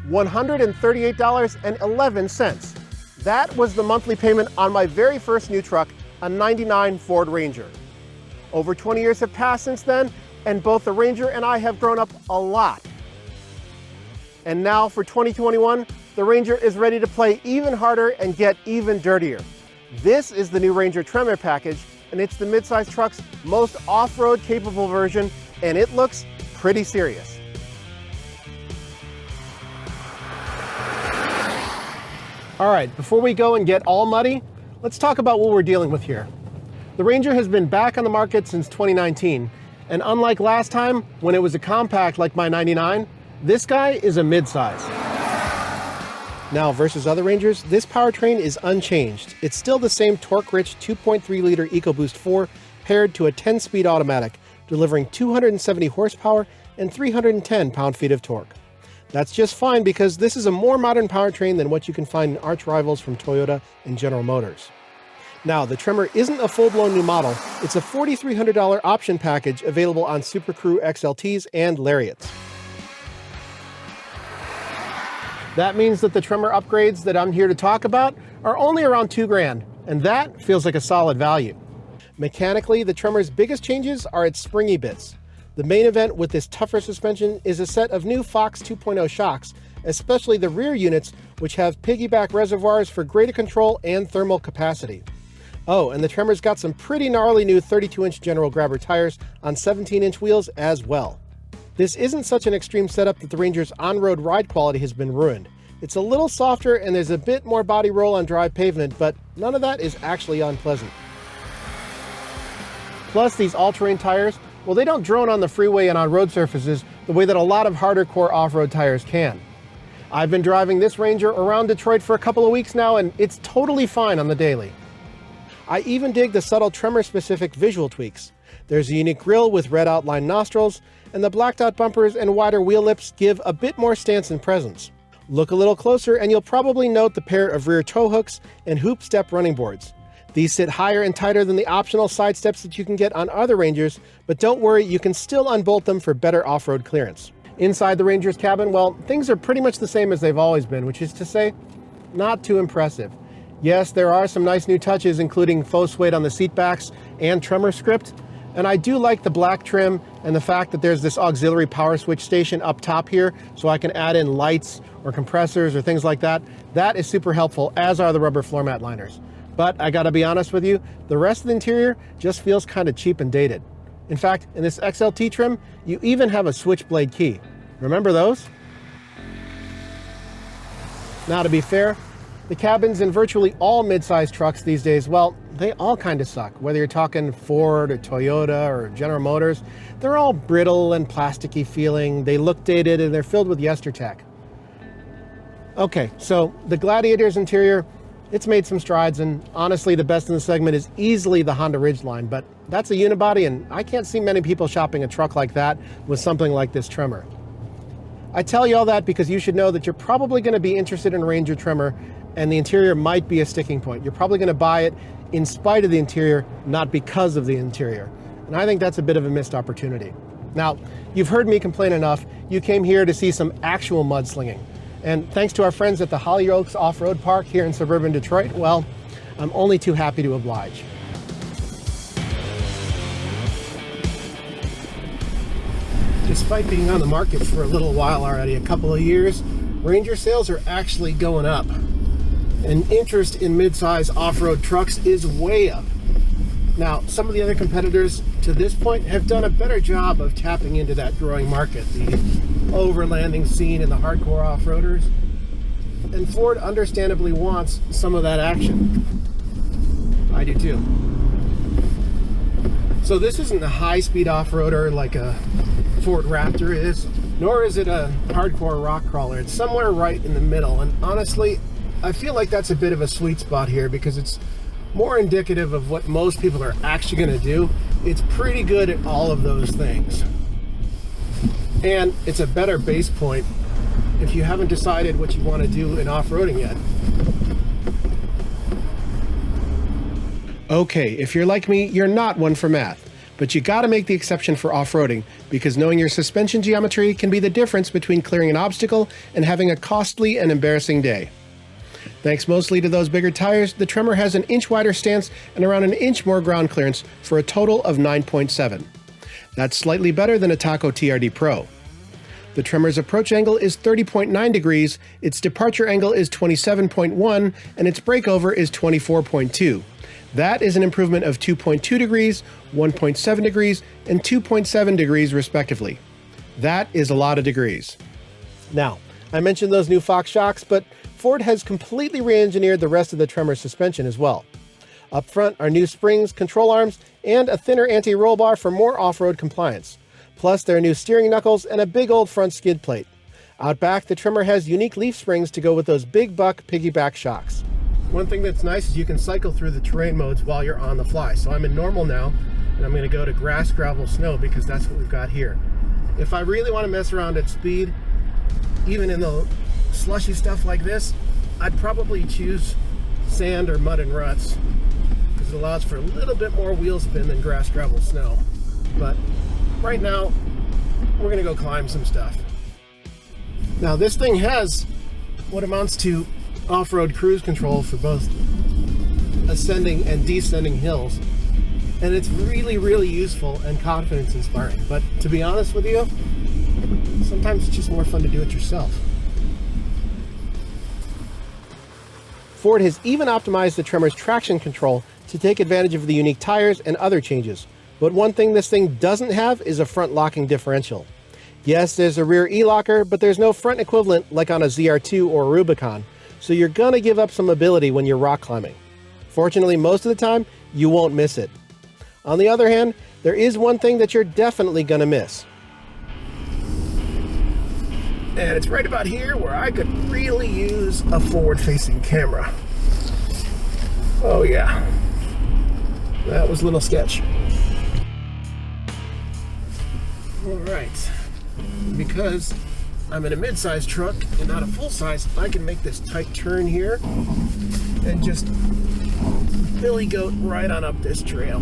$138.11. That was the monthly payment on my very first new truck, a '99 Ford Ranger. Over 20 years have passed since then, and both the Ranger and I have grown up a lot. And now for 2021, the Ranger is ready to play even harder and get even dirtier. This is the new Ranger Tremor package, and it's the midsize truck's most off-road capable version, and it looks pretty serious. All right, before we go and get all muddy, let's talk about what we're dealing with here. The Ranger has been back on the market since 2019, and unlike last time, when it was a compact like my '99, this guy is a midsize. Now, versus other Rangers, this powertrain is unchanged. It's still the same torque-rich 2.3-liter EcoBoost 4 paired to a 10-speed automatic, delivering 270 horsepower and 310 pound-feet of torque. That's just fine because this is a more modern powertrain than what you can find in arch rivals from Toyota and General Motors. Now, the Tremor isn't a full-blown new model. It's a $4,300 option package available on Super Crew XLTs and Lariats. That means that the Tremor upgrades that I'm here to talk about are only around $2,000, and that feels like a solid value. Mechanically, the Tremor's biggest changes are its springy bits. The main event with this tougher suspension is a set of new Fox 2.0 shocks, especially the rear units, which have piggyback reservoirs for greater control and thermal capacity. Oh, and the Tremor's got some pretty gnarly new 32-inch General Grabber tires on 17-inch wheels as well. This isn't such an extreme setup that the Ranger's on-road ride quality has been ruined. It's a little softer and there's a bit more body roll on dry pavement, but none of that is actually unpleasant. Plus, these all-terrain tires, well, they don't drone on the freeway and on road surfaces the way that a lot of harder core off-road tires can. I've been driving this Ranger around Detroit for a couple of weeks now, and it's totally fine on the daily. I even dig the subtle Tremor-specific visual tweaks. There's a unique grille with red outlined nostrils, and the blacked out bumpers and wider wheel lips give a bit more stance and presence. Look a little closer and you'll probably note the pair of rear tow hooks and hoop step running boards. These sit higher and tighter than the optional side steps that you can get on other Rangers, but don't worry, you can still unbolt them for better off-road clearance. Inside the Ranger's cabin, well, things are pretty much the same as they've always been, which is to say, not too impressive. Yes, there are some nice new touches, including faux suede on the seat backs and Tremor script, and I do like the black trim and the fact that there's this auxiliary power switch station up top here, so I can add in lights or compressors or things like that. That is super helpful, as are the rubber floor mat liners. But I gotta be honest with you, the rest of the interior just feels kind of cheap and dated. In fact, in this XLT trim, you even have a switchblade key. Remember those? Now, to be fair, the cabins in virtually all midsize trucks these days, well, they all kind of suck. Whether you're talking Ford or Toyota or General Motors, they're all brittle and plasticky feeling, they look dated, and they're filled with yestertech. Okay, so the Gladiator's interior, it's made some strides, and honestly, the best in the segment is easily the Honda Ridgeline, but that's a unibody, and I can't see many people shopping a truck like that with something like this Tremor. I tell you all that because you should know that you're probably going to be interested in Ranger Tremor, and the interior might be a sticking point. You're probably going to buy it in spite of the interior, not because of the interior. And I think that's a bit of a missed opportunity. Now, you've heard me complain enough. You came here to see some actual mudslinging. And thanks to our friends at the Hollyoaks Off-Road Park here in suburban Detroit, well, I'm only too happy to oblige. Despite being on the market for a little while already, a couple of years, Ranger sales are actually going up. And interest in mid-size off-road trucks is way up. Now, some of the other competitors to this point have done a better job of tapping into that growing market, the overlanding scene and the hardcore off-roaders. And Ford understandably wants some of that action. I do too. So this isn't a high-speed off-roader like a Ford Raptor is, nor is it a hardcore rock crawler. It's somewhere right in the middle, and honestly, I feel like that's a bit of a sweet spot here because it's more indicative of what most people are actually going to do. It's pretty good at all of those things. And it's a better base point if you haven't decided what you want to do in off-roading yet. Okay, if you're like me, you're not one for math. But you gotta make the exception for off-roading, because knowing your suspension geometry can be the difference between clearing an obstacle and having a costly and embarrassing day. Thanks mostly to those bigger tires, the Tremor has an inch wider stance and around an inch more ground clearance for a total of 9.7. That's slightly better than a Taco TRD Pro. The Tremor's approach angle is 30.9 degrees, its departure angle is 27.1, and its breakover is 24.2. That is an improvement of 2.2 degrees, 1.7 degrees, and 2.7 degrees respectively. That is a lot of degrees. Now, I mentioned those new Fox shocks, but Ford has completely re-engineered the rest of the Tremor suspension as well. Up front are new springs, control arms, and a thinner anti-roll bar for more off-road compliance. Plus, there are new steering knuckles and a big old front skid plate. Out back, the Tremor has unique leaf springs to go with those big buck piggyback shocks. One thing that's nice is you can cycle through the terrain modes while you're on the fly. So I'm in normal now, and I'm going to go to grass, gravel, snow, because that's what we've got here. If I really want to mess around at speed, even in the slushy stuff like this, I'd probably choose sand or mud and ruts, because it allows for a little bit more wheel spin than grass, gravel, snow. But right now, we're going to go climb some stuff. Now, this thing has what amounts to off-road cruise control for both ascending and descending hills, and it's really, really useful and confidence inspiring. But to be honest with you, sometimes it's just more fun to do it yourself. Ford has even optimized the Tremor's traction control to take advantage of the unique tires and other changes. But one thing this thing doesn't have is a front locking differential. Yes, there's a rear e-locker, but there's no front equivalent like on a ZR2 or a Rubicon, so you're gonna give up some ability when you're rock climbing. Fortunately, most of the time, you won't miss it. On the other hand, there is one thing that you're definitely gonna miss. And it's right about here where I could really use a forward-facing camera. Oh yeah, that was a little sketch. All right, because I'm in a mid-size truck and not a full-size, I can make this tight turn here and just billy goat right on up this trail.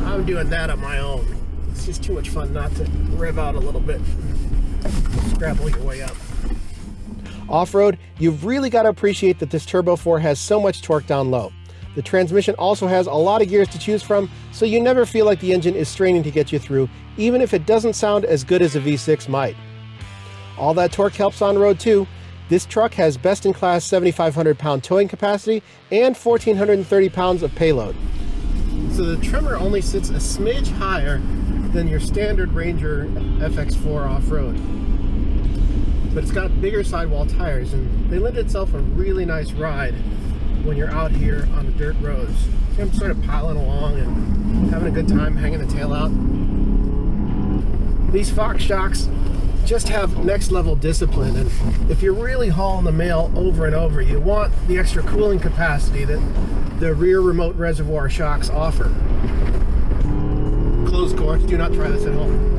I'm doing that on my own. It's just too much fun not to rev out a little bit, scrabble your way up. Off-road, you've really got to appreciate that this Turbo 4 has so much torque down low. The transmission also has a lot of gears to choose from, so you never feel like the engine is straining to get you through, even if it doesn't sound as good as a V6 might. All that torque helps on road too. This truck has best-in-class 7,500 pound towing capacity and 1,430 pounds of payload. So the Tremor only sits a smidge higher than your standard Ranger FX4 off-road. But it's got bigger sidewall tires, and they lend itself a really nice ride when you're out here on the dirt roads. See, I'm sort of piling along and having a good time hanging the tail out. These Fox shocks just have next level discipline, and if you're really hauling the mail over and over, you want the extra cooling capacity that the rear remote reservoir shocks offer. Closed course, do not try this at home.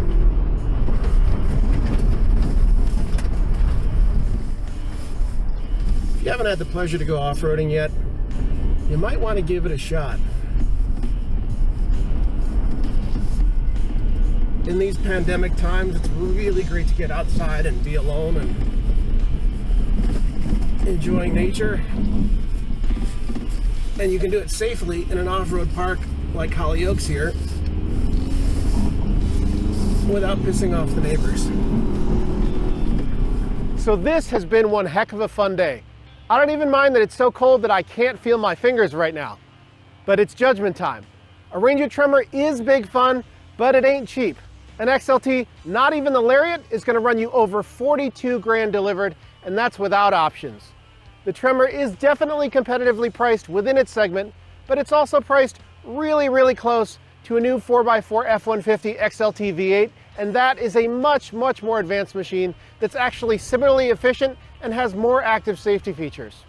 If you haven't had the pleasure to go off-roading yet, you might want to give it a shot. In these pandemic times, it's really great to get outside and be alone and enjoying nature. And you can do it safely in an off-road park like Hollyoaks here without pissing off the neighbors. So this has been one heck of a fun day. I don't even mind that it's so cold that I can't feel my fingers right now. But it's judgment time. A Ranger Tremor is big fun, but it ain't cheap. An XLT, not even the Lariat, is going to run you over 42 grand delivered, and that's without options. The Tremor is definitely competitively priced within its segment, but it's also priced really, really close to a new 4x4 F-150 XLT V8, and that is a much, much more advanced machine that's actually similarly efficient and has more active safety features.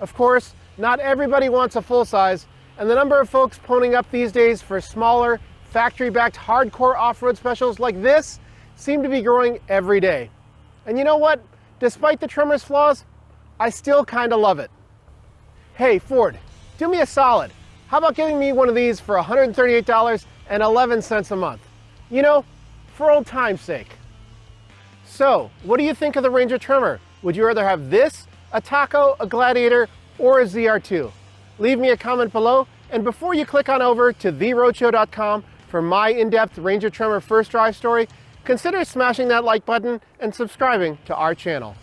Of course, not everybody wants a full size, and the number of folks ponying up these days for smaller, factory-backed hardcore off-road specials like this seem to be growing every day. And you know what? Despite the Tremor's flaws, I still kind of love it. Hey, Ford, do me a solid. How about giving me one of these for $138.11 a month? You know, for old time's sake. So, what do you think of the Ranger Tremor? Would you rather have this, a Taco, a Gladiator, or a ZR2? Leave me a comment below, and before you click on over to theroadshow.com for my in-depth Ranger Tremor first drive story, consider smashing that like button and subscribing to our channel.